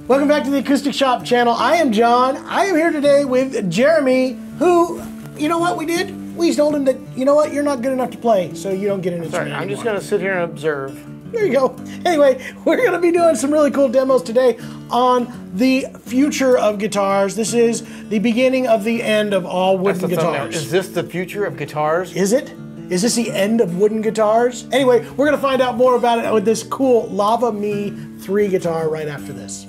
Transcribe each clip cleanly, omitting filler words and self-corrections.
Welcome back to the Acoustic Shoppe channel. I am John. I am here today with Jeremy, who, you know what we did? We told him that, you know what, you're not good enough to play, so you don't get an instrument Sorry, I'm just anymore. going to sit here and observe. There you go. Anyway, we're going to be doing some really cool demos today on the future of guitars. This is the beginning of the end of all wooden guitars. Is this the future of guitars? Is it? Is this the end of wooden guitars? Anyway, we're going to find out more about it with this cool Lava Me 3 guitar right after this.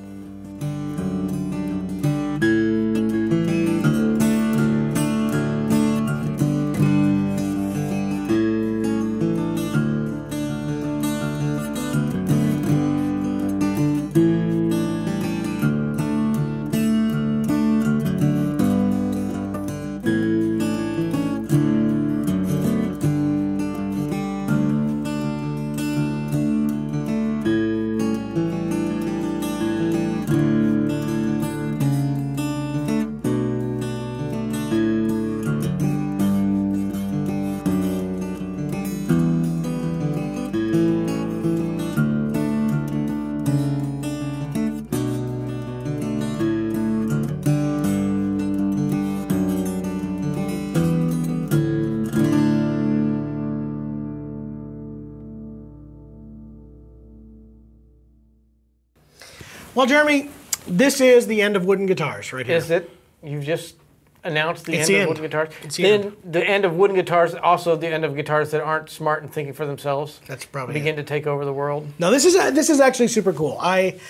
Well, Jeremy, this is the end of wooden guitars right here. Is it? You've just announced the It's end the of end. wooden guitars? It's the Then end. the end of wooden guitars, also the end of guitars that aren't smart and thinking for themselves. That's probably begin to take over the world. No, this is actually super cool. I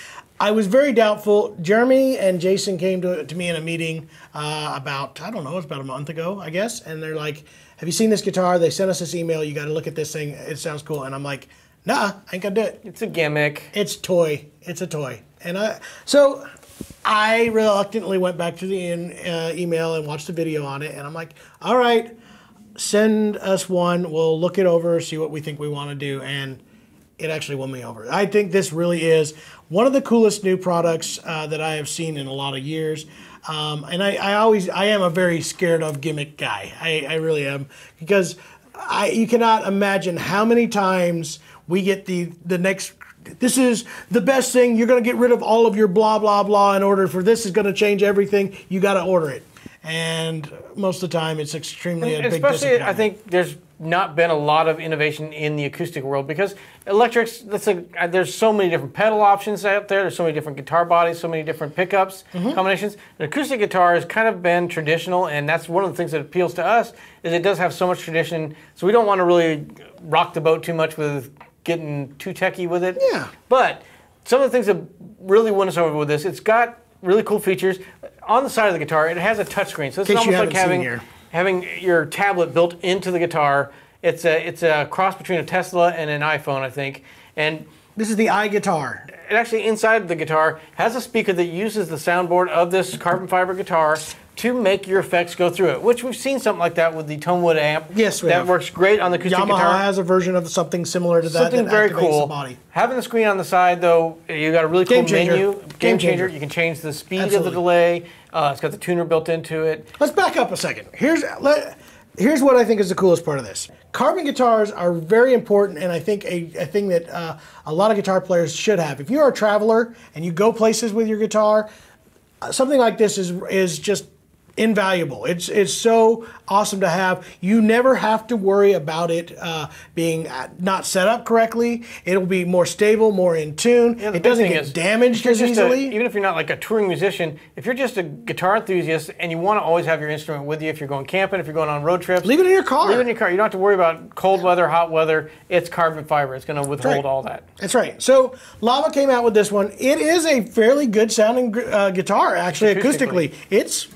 was very doubtful. Jeremy and Jason came to me in a meeting about, I don't know, it was about a month ago, I guess, and they're like, have you seen this guitar? They sent us this email. You got to look at this thing. It sounds cool. And I'm like, nah, I ain't gonna do it. It's a gimmick. It's toy. It's a toy. And so I reluctantly went back to the email and watched the video on it. And I'm like, all right, send us one. We'll look it over, see what we think we want to do. And it actually won me over. I think this really is one of the coolest new products that I have seen in a lot of years. And I am a very scared of gimmick guy. I really am, because you cannot imagine how many times we get the next, this is the best thing, you're going to get rid of all of your blah, blah, blah in order for this is going to change everything. You got to order it. And most of the time it's extremely a big Especially, disappointment. I think there's not been a lot of innovation in the acoustic world, because electrics, there's so many different pedal options out there. There's so many different guitar bodies, so many different pickups, combinations. An acoustic guitar has kind of been traditional, and that's one of the things that appeals to us, is it does have so much tradition. So we don't want to really rock the boat too much with getting too techie with it. Yeah. But some of the things that really won us over with this, it's got really cool features. On the side of the guitar, it has a touchscreen. So it's almost like having your tablet built into the guitar. It's a cross between a Tesla and an iPhone, I think. And this is the iGuitar. it actually, inside the guitar, has a speaker that uses the soundboard of this carbon fiber guitar to make your effects go through it, which we've seen something like that with the Tonewood amp. Yes, we that have. works great on the acoustic Yamaha guitar. has a version of something similar to that. Something that very activates cool. the body. Having the screen on the side, though, you got a really cool Game changer. menu. Game changer. You can change the speed of Absolutely. the delay. It's got the tuner built into it. Let's back up a second. Here's what I think is the coolest part of this. Carbon guitars are very important, and I think a thing that a lot of guitar players should have. If you're a traveler and you go places with your guitar, something like this is just invaluable. It's so awesome to have. You never have to worry about it being not set up correctly. It'll be more stable, more in tune. Yeah, it doesn't get damaged as easily. Even if you're not like a touring musician, if you're just a guitar enthusiast and you want to always have your instrument with you, if you're going camping, if you're going on road trips, Leave it in your car. Leave it in your car. You don't have to worry about cold weather, hot weather. It's carbon fiber. It's going to withhold all that. That's right. So Lava came out with this one. It is a fairly good sounding guitar, actually, acoustically. It's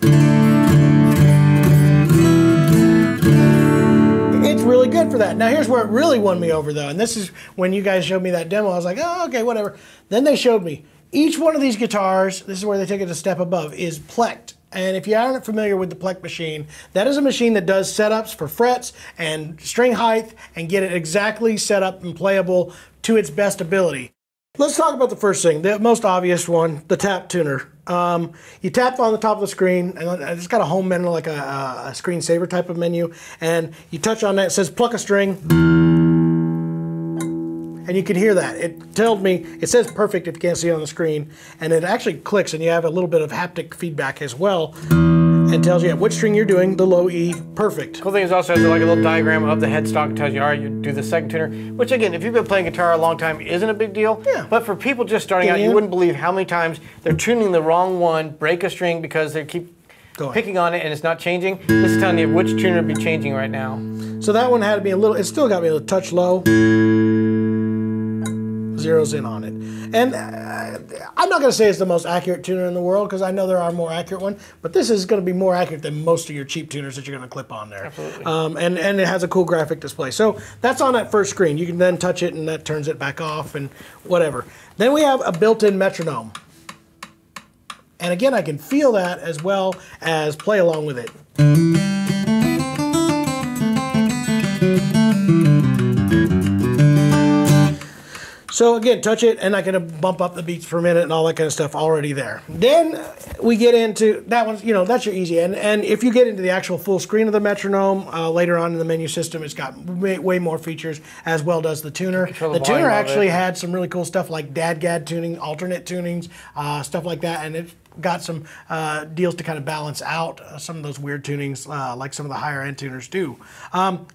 really good for that. Now here's where it really won me over though, and this is when you guys showed me that demo, I was like, oh, okay, whatever. Then they showed me each one of these guitars, this is where they take it a step above, is plecked. And if you aren't familiar with the pleck machine, that is a machine that does setups for frets and string height and get it exactly set up and playable to its best ability. Let's talk about the first thing, the most obvious one, the tap tuner. You tap on the top of the screen, and it's got a home menu, like a screensaver type of menu, and you touch on that, it says pluck a string, and and you can hear that. It told me, it says perfect if you can't see it on the screen, and it actually clicks, and you have a little bit of haptic feedback as well, and tells you at which string you're doing the low E perfect. Cool thing is also has like a little diagram of the headstock, tells you, all right, you do the second tuner, which again, if you've been playing guitar a long time, isn't a big deal. Yeah. But for people just starting out, you wouldn't believe how many times they're tuning the wrong one, break a string because they keep picking on it and it's not changing. This is telling you which tuner to be changing right now. So that one had to be a little, it still got me a touch low. Zeroes in on it. And I'm not going to say it's the most accurate tuner in the world, because I know there are more accurate ones, but this is going to be more accurate than most of your cheap tuners that you're going to clip on there. Absolutely. And it has a cool graphic display. So that's on that first screen. You can then touch it and that turns it back off and whatever. Then we have a built-in metronome. And again, I can feel that as well as play along with it. So again, touch it, and I can bump up the beats per minute and all that kind of stuff already there. Then we get into, that one's, you know, that's your easy. And if you get into the actual full screen of the metronome, later on in the menu system, it's got way more features, as well does the tuner. The tuner actually had some really cool stuff like dadgad tuning, alternate tunings, stuff like that, and it's got some deals to kind of balance out some of those weird tunings like some of the higher end tuners do.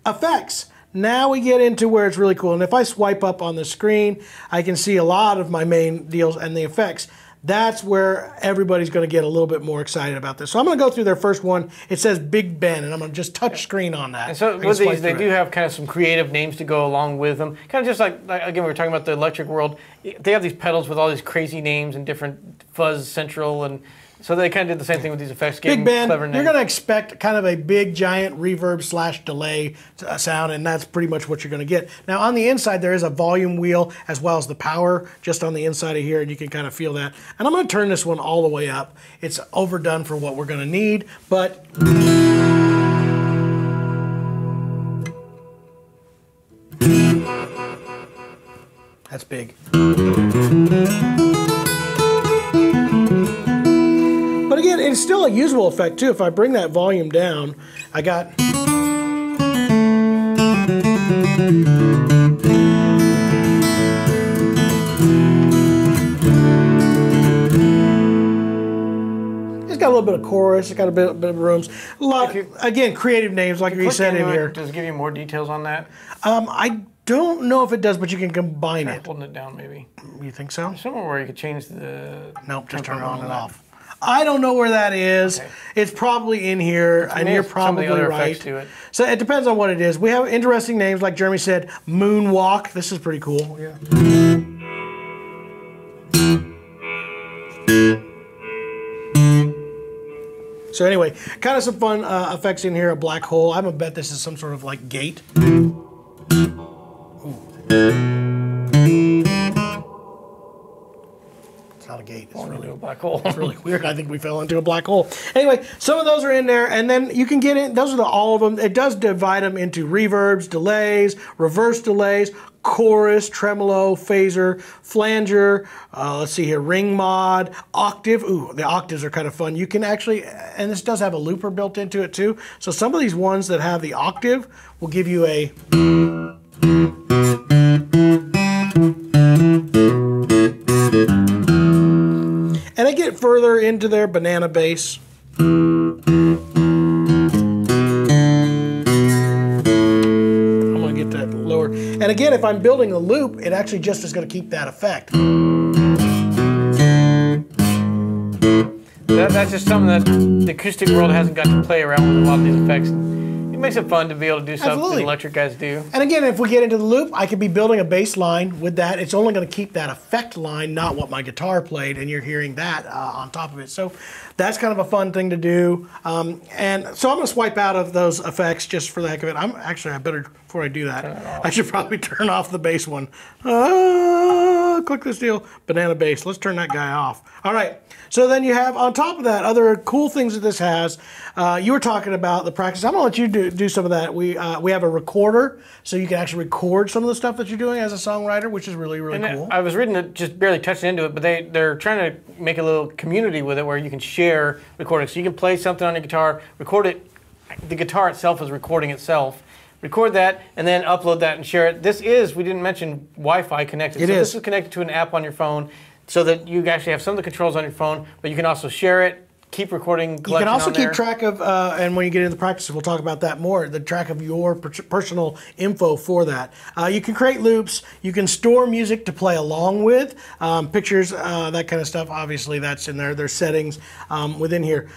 Effects. Now we get into where it's really cool. And if I swipe up on the screen, I can see a lot of my main deals and the effects. That's where everybody's going to get a little bit more excited about this. So I'm going to go through their first one. It says Big Ben, and I'm going to just touch screen on that. And so with these, they do have kind of some creative names to go along with them. Kind of just like again, we were talking about the electric world. They have these pedals with all these crazy names and different fuzz central, and so they kind of did the same thing with these effects. Big Ben, clever names. You're going to expect kind of a big, giant reverb / delay sound, and that's pretty much what you're going to get. Now, on the inside, there is a volume wheel as well as the power just on the inside of here, and you can kind of feel that. And I'm going to turn this one all the way up. It's overdone for what we're going to need, but that's big. But again, it's still a usable effect too. If I bring that volume down, I got... It's got a little bit of chorus, it's got a bit of rooms. A lot, again, creative names like you said in here. Does it give you more details on that? I don't know if it does, but you can combine it. Holding it down, maybe. You think so? Somewhere where you could change the... Nope, just turn it on and off. I don't know where that is. Okay. It's probably in here, and you're probably right. So it depends on what it is. We have interesting names, like Jeremy said, Moonwalk. This is pretty cool. Yeah. So anyway, kind of some fun effects in here. A black hole. I'm gonna bet this is some sort of like gate. Not a gate. It's really a black hole. It's really weird. I think we fell into a black hole. Anyway, some of those are in there, and then you can get in. Those are all of them. It does divide them into reverbs, delays, reverse delays, chorus, tremolo, phaser, flanger. Let's see here, ring mod, octave. Ooh, the octaves are kind of fun. You can actually, and this does have a looper built into it too. So some of these ones that have the octave will give you a. And I get further into their banana bass. I'm going to get that lower. And again, if I'm building a loop, it actually just is going to keep that effect. That's just something that the acoustic world hasn't got to play around with a lot of these effects. It makes it fun to be able to do something the electric guys do. And again, if we get into the loop, I could be building a bass line with that. It's only going to keep that effect line, not what my guitar played, and you're hearing that on top of it. So that's kind of a fun thing to do. And so I'm going to swipe out of those effects just for the heck of it. I better, before I do that, I should probably turn off the bass one. Click this deal, banana bass. Let's turn that guy off. All right. So then you have, on top of that, other cool things that this has. You were talking about the practice. I'm going to let you do some of that. We have a recorder, so you can actually record some of the stuff that you're doing as a songwriter, which is really, really cool. I was reading it, just barely touching into it, but they're trying to make a little community with it where you can share recordings. So you can play something on your guitar, record it. The guitar itself is recording itself, record that, and then upload that and share it. This is, we didn't mention Wi-Fi connected. This is connected to an app on your phone so that you actually have some of the controls on your phone, but you can also share it, keep recording, you can also keep track of, and when you get into the practice, we'll talk about that more, the track of your personal info for that. You can create loops. You can store music to play along with, pictures, that kind of stuff. Obviously, that's in there. There's settings within here.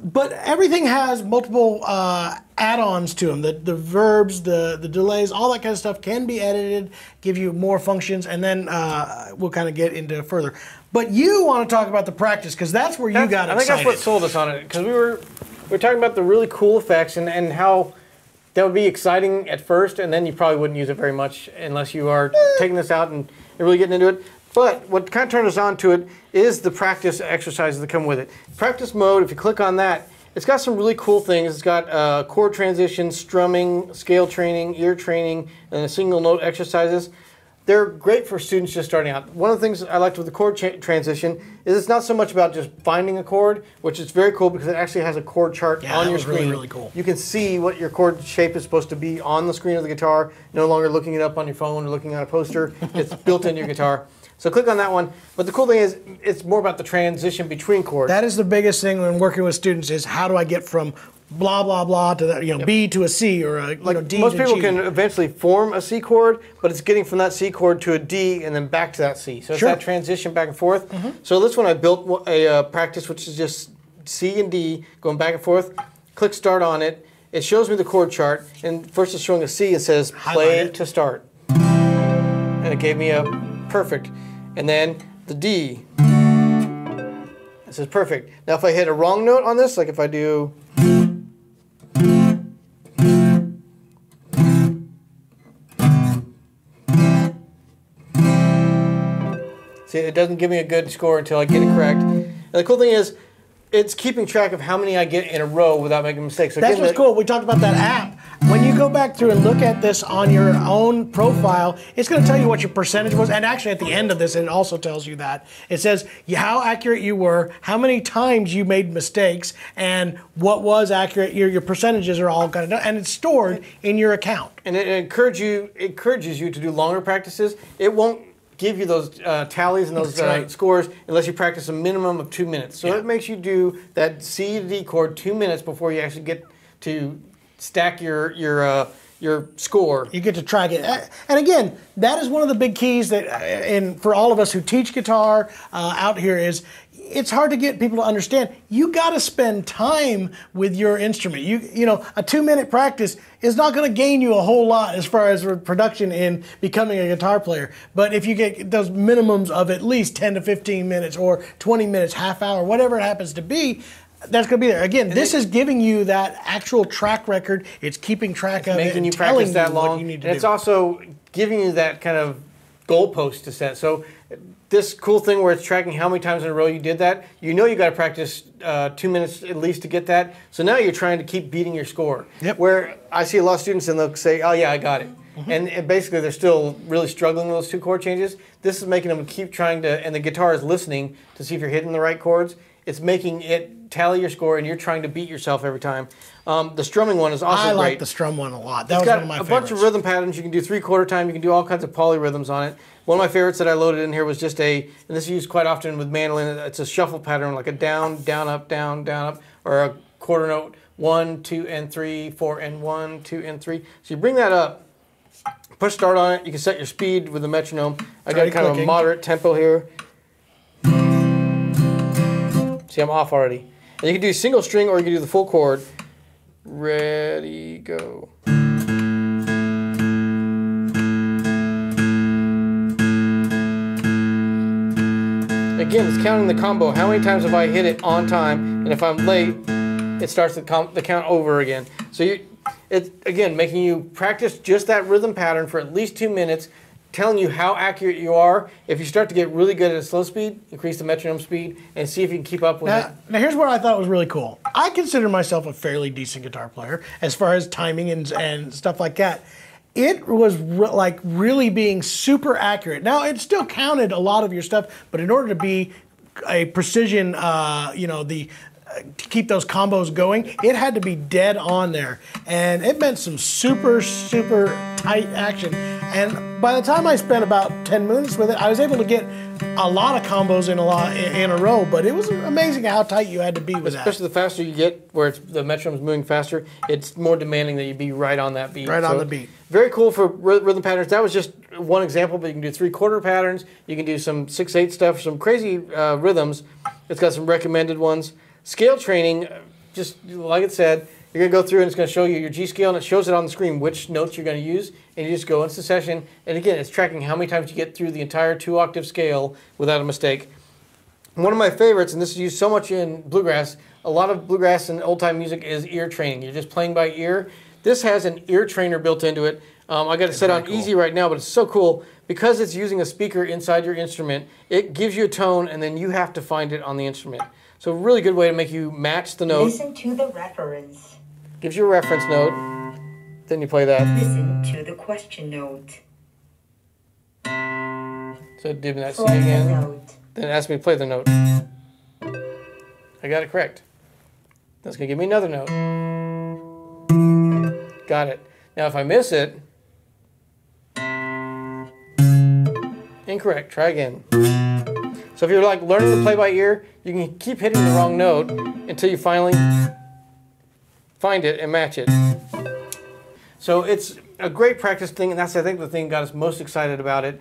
But everything has multiple add-ons to them. The verbs, the delays, all that kind of stuff can be edited, give you more functions, and then we'll kind of get into further. But you want to talk about the practice, because that's where you got excited. I think that's what sold us on it, because we were talking about the really cool effects and how that would be exciting at first, and then you probably wouldn't use it very much unless you are taking this out and really getting into it. But what kind of turned us on to it is the practice exercises that come with it. Practice mode, if you click on that, it's got some really cool things. It's got chord transition, strumming, scale training, ear training, and single note exercises. They're great for students just starting out. One of the things I liked with the chord transition is it's not so much about just finding a chord, which is very cool because it actually has a chord chart on your screen. Really cool. You can see what your chord shape is supposed to be on the screen of the guitar, no longer looking it up on your phone or looking at a poster. It's built into your guitar. So click on that one. But the cool thing is it's more about the transition between chords. That is the biggest thing when working with students is how do I get from blah, blah, blah to that, B to a C or a D to G. Most people can eventually form a C chord, but it's getting from that C chord to a D and then back to that C. So it's that transition back and forth. So this one I built a practice which is just C and D going back and forth. Click start on it. It shows me the chord chart. And first it's showing a C. It says play to start. And it gave me a perfect. And then the D. It says perfect. Now if I hit a wrong note on this, like if I do... See, it doesn't give me a good score until I get it correct. And the cool thing is, it's keeping track of how many I get in a row without making mistakes. So that's what's cool. We talked about that app. When you go back through and look at this on your own profile, it's going to tell you what your percentage was. And actually at the end of this, it also tells you that. It says how accurate you were, how many times you made mistakes, and what was accurate. Your percentages are all kind of done. And it's stored in your account. And it encourages you to do longer practices. It won't give you those tallies and those scores unless you practice a minimum of 2 minutes. So it makes you do that C to D chord 2 minutes before you actually get to stack your score. You get to track it. And again, that is one of the big keys that, and for all of us who teach guitar out here, is it's hard to get people to understand. You got to spend time with your instrument. You know, a 2-minute practice is not going to gain you a whole lot as far as production in becoming a guitar player. But if you get those minimums of at least 10 to 15 minutes or 20 minutes, half hour, whatever it happens to be, that's going to be there. Again, this is giving you that actual track record. It's keeping track of it, making you and telling practice that you long. what you need to and do. It's also giving you that kind of goalpost to set. So this cool thing where it's tracking how many times in a row you did that, you know you got to practice 2 minutes at least to get that. So now you're trying to keep beating your score. Yep. Where I see a lot of students and they'll say, oh yeah, I got it. And basically they're still really struggling with those 2 chord changes. This is making them keep trying to, and the guitar is listening to see if you're hitting the right chords. It's making it tally your score, and you're trying to beat yourself every time. The strumming one is also great. I like the strum one a lot. That was one of my favorites. It's got a bunch of rhythm patterns. You can do 3/4 time. You can do all kinds of polyrhythms on it. One of my favorites that I loaded in here was just and this is used quite often with mandolin, it's a shuffle pattern, like a down, down, up, or a quarter note, 1, 2, and 3, 4, and 1, 2, and 3. So you bring that up, push start on it. You can set your speed with the metronome. I got kind of a moderate tempo here. See, I'm off already. And you can do single string or you can do the full chord. Ready, go. Again, it's counting the combo. How many times have I hit it on time? And if I'm late, it starts the count over again. So it's, again, making you practice just that rhythm pattern for at least 2 minutes, telling you how accurate you are. If you start to get really good at a slow speed, increase the metronome speed and see if you can keep up with it. Now here's what I thought was really cool. I consider myself a fairly decent guitar player as far as timing and stuff like that. It was like really being super accurate. Now it still counted a lot of your stuff, but in order to be a precision, you know, the to keep those combos going, it had to be dead on there. And it meant some super, super tight action. And by the time I spent about 10 minutes with it, I was able to get a lot of combos in a row, but it was amazing how tight you had to be with that. Especially the faster you get, where the metronome's moving faster, it's more demanding that you be right on that beat. Right on the beat. Very cool for rhythm patterns. That was just one example, but you can do 3/4 patterns. You can do some 6/8 stuff, some crazy rhythms. It's got some recommended ones. Scale training, just like it said, you're going to go through and it's going to show you your G scale, and it shows it on the screen which notes you're going to use, and you just go into the session. And again, it's tracking how many times you get through the entire 2-octave scale without a mistake. One of my favorites, and this is used so much in bluegrass, a lot of bluegrass and old-time music is ear training. You're just playing by ear. This has an ear trainer built into it. I got it set on easy right now, but it's so cool. Because it's using a speaker inside your instrument, it gives you a tone, and then you have to find it on the instrument. So a really good way to make you match the note. Listen to the reference. Gives you a reference note, then you play that. Listen to the question note. So it did that C Play the again. note. Then it asked me to play the note. I got it correct. That's going to give me another note. Got it. Now if I miss it, incorrect. Try again. So if you're like learning to play by ear, you can keep hitting the wrong note until you finally find it and match it. So it's a great practice thing, and that's, I think, the thing that got us most excited about it.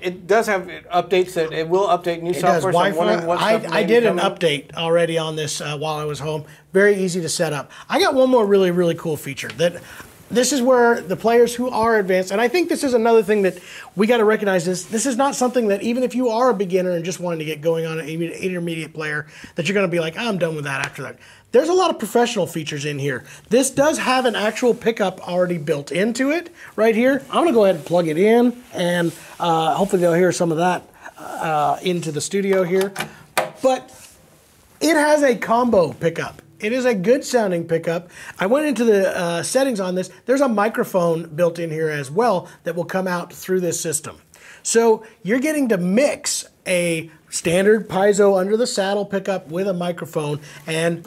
It does have updates that it will update new software. So I'm wondering what stuff I did an update already on this while I was home. Very easy to set up. I got one more really, really cool feature that this is where the players who are advanced, and I think this is another thing that we got to recognize this is not something that even if you are a beginner and just wanting to get going on an intermediate player, that you're going to be like, I'm done with that after that. There's a lot of professional features in here. This does have an actual pickup already built into it right here. I'm going to go ahead and plug it in, and hopefully they'll hear some of that into the studio here. But it has a combo pickup. It is a good sounding pickup. I went into the settings on this. There's a microphone built in here as well that will come out through this system. So you're getting to mix a standard piezo under the saddle pickup with a microphone, and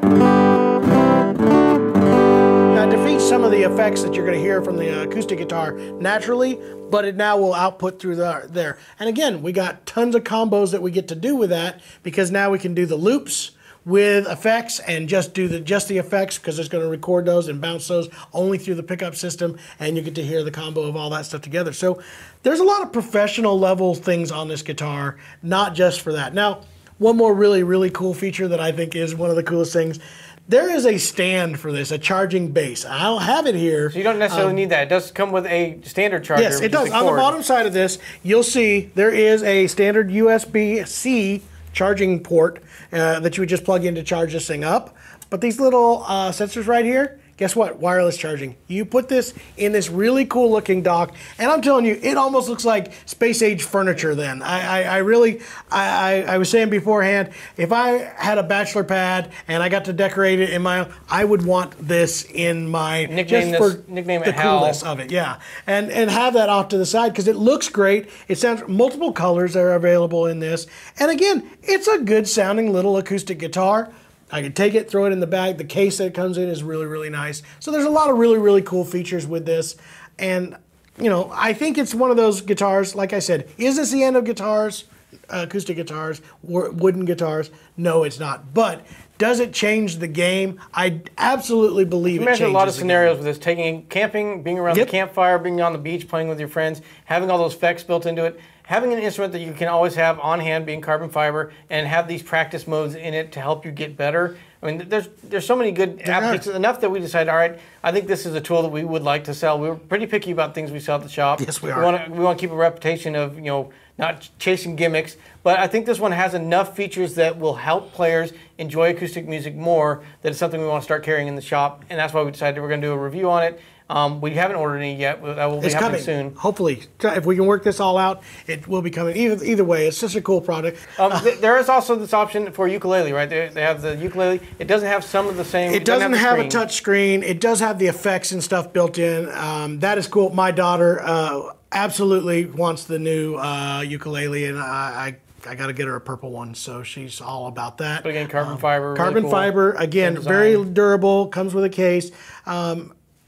that defeats some of the effects that you're going to hear from the acoustic guitar naturally, but it now will output through there. And again, we got tons of combos that we get to do with that, because now we can do the loops with effects and just do the effects, because it's going to record those and bounce those only through the pickup system, and you get to hear the combo of all that stuff together. So there's a lot of professional level things on this guitar, not just for that. Now, one more really, really cool feature that I think is one of the coolest things. There is a stand for this, a charging base. I don't have it here. So you don't necessarily need that. It does come with a standard charger. Yes, it does. On the bottom side of this, you'll see there is a standard USB-C charging port that you would just plug in to charge this thing up. But these little sensors right here, guess what? Wireless charging. You put this in this really cool looking dock, and I'm telling you, it almost looks like space age furniture then. I was saying beforehand, if I had a bachelor pad and I got to decorate it in my own, I would want this in my, nickname the coolness of it, yeah. And have that off to the side, because it looks great. It sounds, multiple colors are available in this. And again, it's a good sounding little acoustic guitar. I can take it, throw it in the bag. The case that it comes in is really, really nice. So there's a lot of really, really cool features with this. And, you know, I think it's one of those guitars, like I said, is this the end of guitars, acoustic guitars, wooden guitars? No, it's not. But does it change the game? I absolutely believe it changes the game. Imagine a lot of scenarios with this, taking camping, being around the campfire, being on the beach, playing with your friends, having all those effects built into it, having an instrument that you can always have on hand, being carbon fiber, and have these practice modes in it to help you get better. I mean, there's so many good applications, enough that we decided, all right, I think this is a tool that we would like to sell. We were pretty picky about things we sell at the shop. Yes, we are. We want to keep a reputation of, you know, not chasing gimmicks, but I think this one has enough features that will help players enjoy acoustic music more, that it's something we want to start carrying in the shop, and that's why we decided we're going to do a review on it. We haven't ordered any yet. That will be happening soon. Hopefully. If we can work this all out, it will be coming. Either way, it's such a cool product. There is also this option for ukulele, right? They have the ukulele. It doesn't have some of the same... It doesn't have a touch screen. It does have the effects and stuff built in. That is cool. My daughter absolutely wants the new ukulele, and I I got to get her a purple one, so she's all about that. But again, carbon fiber. Carbon really cool. fiber, again, very durable, comes with a case.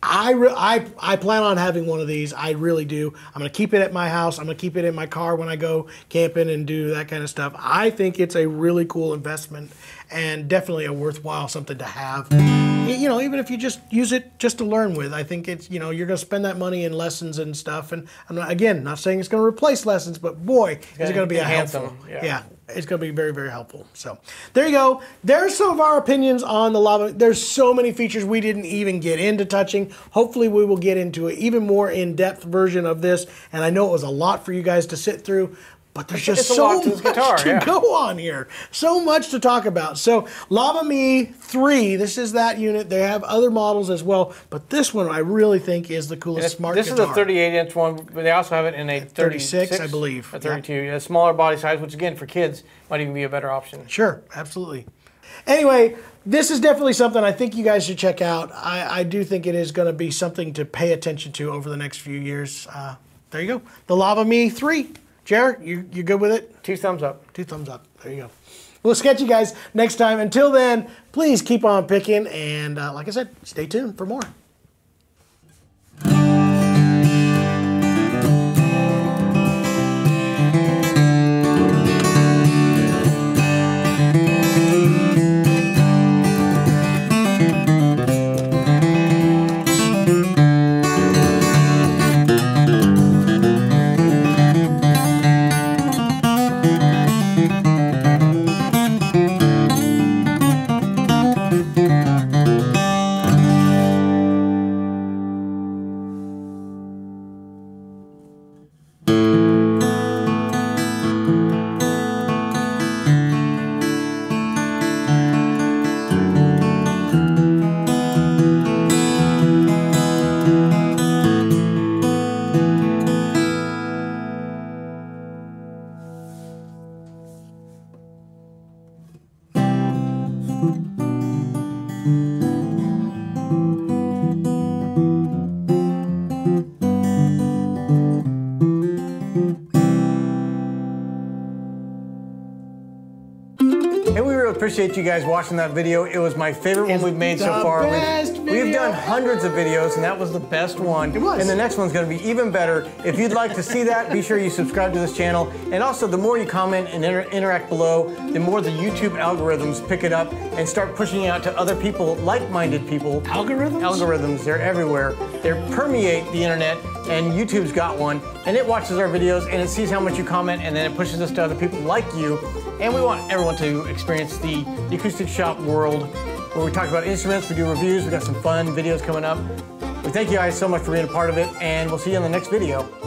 I plan on having one of these. I really do. I'm going to keep it at my house. I'm going to keep it in my car when I go camping and do that kind of stuff. I think it's a really cool investment and definitely a worthwhile something to have. You know, even if you just use it just to learn with, I think it's, you know, you're going to spend that money in lessons and stuff. And I'm not, again, not saying it's going to replace lessons, but boy, is it going to be a helpful. Yeah. It's going to be very, very helpful. So there you go. There's some of our opinions on the Lava. There's so many features we didn't even get into touching. Hopefully we will get into an even more in-depth version of this. And I know it was a lot for you guys to sit through, but there's just so much to go on here. So much to talk about. So Lava Me 3, this is that unit. They have other models as well, but this one I really think is the coolest smart guitar. This is a 38-inch one, but they also have it in a 36, I believe. A 32, a smaller body size, which again for kids might even be a better option. Sure, absolutely. Anyway, this is definitely something I think you guys should check out. I do think it is going to be something to pay attention to over the next few years. There you go. The Lava Me 3. Jared, you good with it? 2 thumbs up. 2 thumbs up. There you go. We'll catch you guys next time. Until then, please keep on picking. And like I said, stay tuned for more. Appreciate you guys watching that video. It was my favorite one we've made so far. We've done hundreds of videos, and that was the best one. It was. And the next one's going to be even better. If you'd like to see that, be sure you subscribe to this channel. And also, the more you comment and interact below, the more the YouTube algorithms pick it up and start pushing it out to other people, like-minded people. Algorithms? Algorithms. They're everywhere. They permeate the internet, and YouTube's got one. And it watches our videos, and it sees how much you comment, and then it pushes us to other people like you. And we want everyone to experience the Acoustic Shop world, where we talk about instruments, we do reviews, we got some fun videos coming up. We thank you guys so much for being a part of it, and we'll see you in the next video.